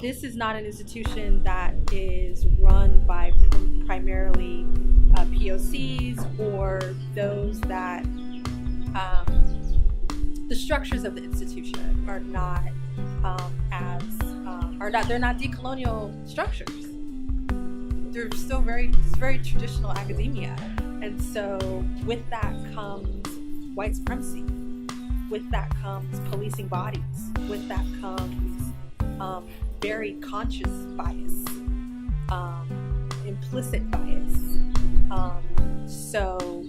This is not an institution that is run by primarily POCs or those that the structures of the institution are not they're not decolonial structures. They're still it's very traditional academia, and so with that comes white supremacy. With that comes policing bodies. With that comes very conscious bias, implicit bias. So,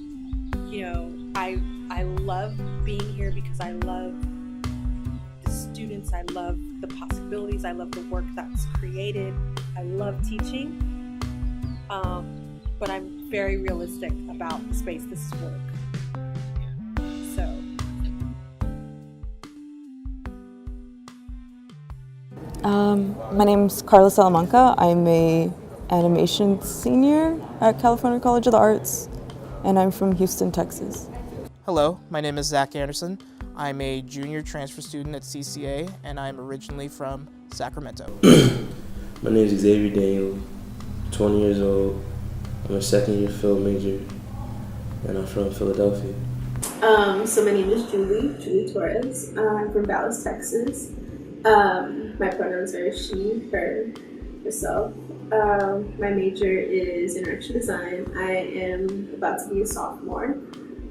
I love being here because I love the students. I love the possibilities. I love the work that's created. I love teaching. But I'm very realistic about the space this is work. So. My name's Carla Salamanca. I'm a animation senior at California College of the Arts, and I'm from Houston, Texas. Hello, my name is Zach Anderson. I'm a junior transfer student at CCA, and I'm originally from Sacramento. My name is Xavier Daniel, 20 years old. I'm a second year film major, and I'm from Philadelphia. So my name is Julie Torres. I'm from Dallas, Texas. My pronouns are she, her, herself. My major is interaction design. I am about to be a sophomore.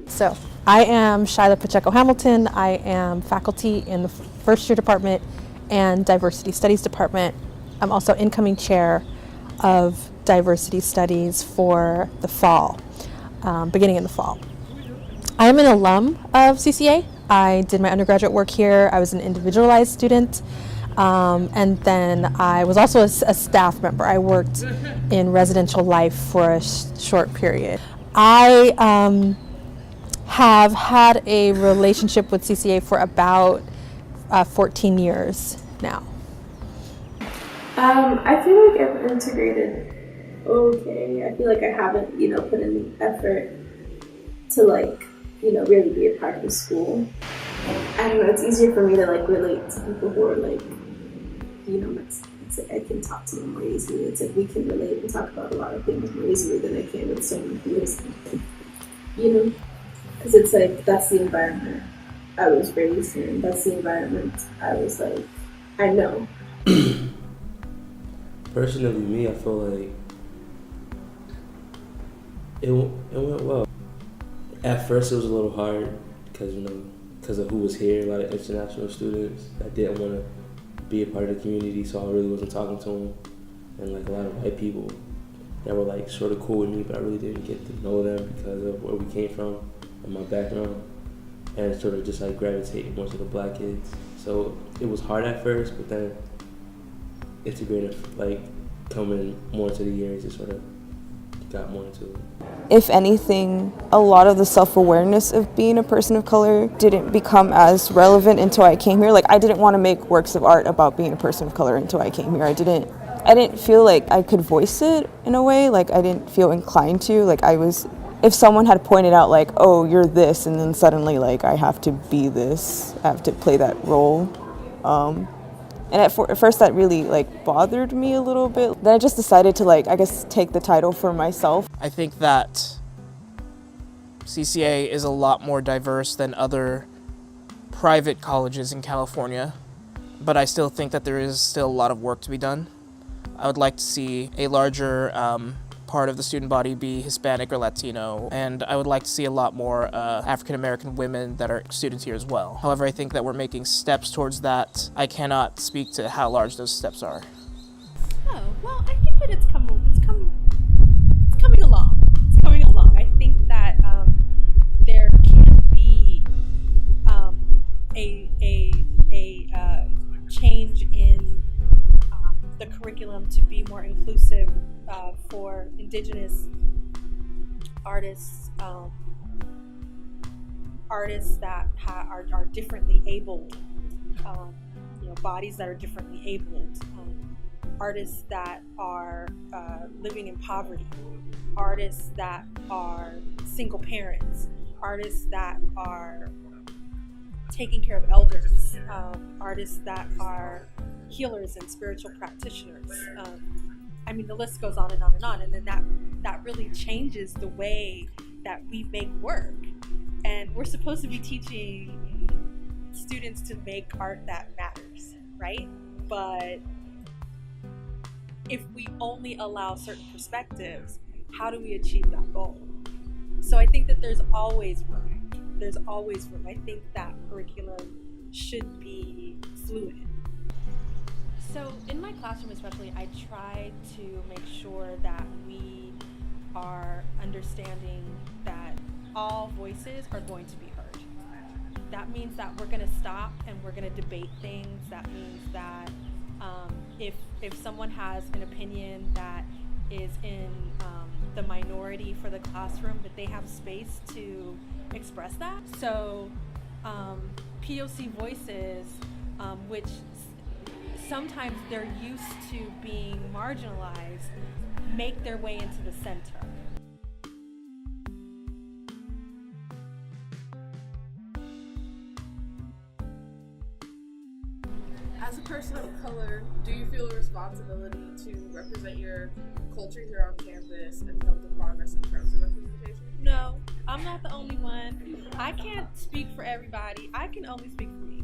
So, I am Shyla Pacheco-Hamilton. I am faculty in the first year department and diversity studies department. I'm also incoming chair of diversity studies for the fall, beginning in the fall. I am an alum of CCA. I did my undergraduate work here. I was an individualized student. And then I was also a staff member. I worked in residential life for a short period. I have had a relationship with CCA for about 14 years now. I feel like I've integrated okay. I feel like I haven't, put in the effort to really be a part of the school. I don't know, it's easier for me to relate to people who are I can talk to them more easily. It's like we can relate and talk about a lot of things more easily than I can with someone who is, because it's like that's the environment I was raised in. That's the environment I was I know. Personally, me, I feel like it went well. At first, it was a little hard because of who was here. A lot of international students that didn't want to be a part of the community, so I really wasn't talking to them. And a lot of white people that were sort of cool with me, but I really didn't get to know them because of where we came from and my background, and sort of just gravitated more to the black kids. So it was hard at first, but then integrated, coming more into the years, it sort of got more into it. If anything, a lot of the self-awareness of being a person of color didn't become as relevant until I came here. I didn't want to make works of art about being a person of color until I came here. I didn't feel like I could voice it in a way. I didn't feel inclined to. If someone had pointed out oh, you're this, and then suddenly I have to be this, I have to play that role. And at first that really bothered me a little bit. Then I just decided to take the title for myself. I think that CCA is a lot more diverse than other private colleges in California, but I still think that there is still a lot of work to be done. I would like to see a larger part of the student body be Hispanic or Latino, and I would like to see a lot more African American women that are students here as well. However, I think that we're making steps towards that. I cannot speak to how large those steps are. Oh, well, I think that it's coming along. It's coming along. I think that there can be a change in the curriculum to be more inclusive for Indigenous artists, artists that are differently abled, bodies that are differently abled, artists that are living in poverty, artists that are single parents, artists that are taking care of elders, artists that are healers and spiritual practitioners. I mean, the list goes on and on and on, and then that really changes the way that we make work. And we're supposed to be teaching students to make art that matters, right? But if we only allow certain perspectives, how do we achieve that goal? So I think that there's always room. There's always room. I think that curriculum should be fluid. So in my classroom especially, I try to make sure that we are understanding that all voices are going to be heard. That means that we're going to stop and we're going to debate things. That means that if someone has an opinion that is in the minority for the classroom, that they have space to express that. So P.O.C. voices, which sometimes they're used to being marginalized, make their way into the center. As a person of color, do you feel a responsibility to represent your culture here on campus and help the progress in terms of representation? No, I'm not the only one. I can't speak for everybody. I can only speak for me.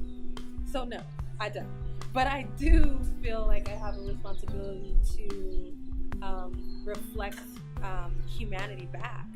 So no, I don't. But I do feel like I have a responsibility to reflect humanity back.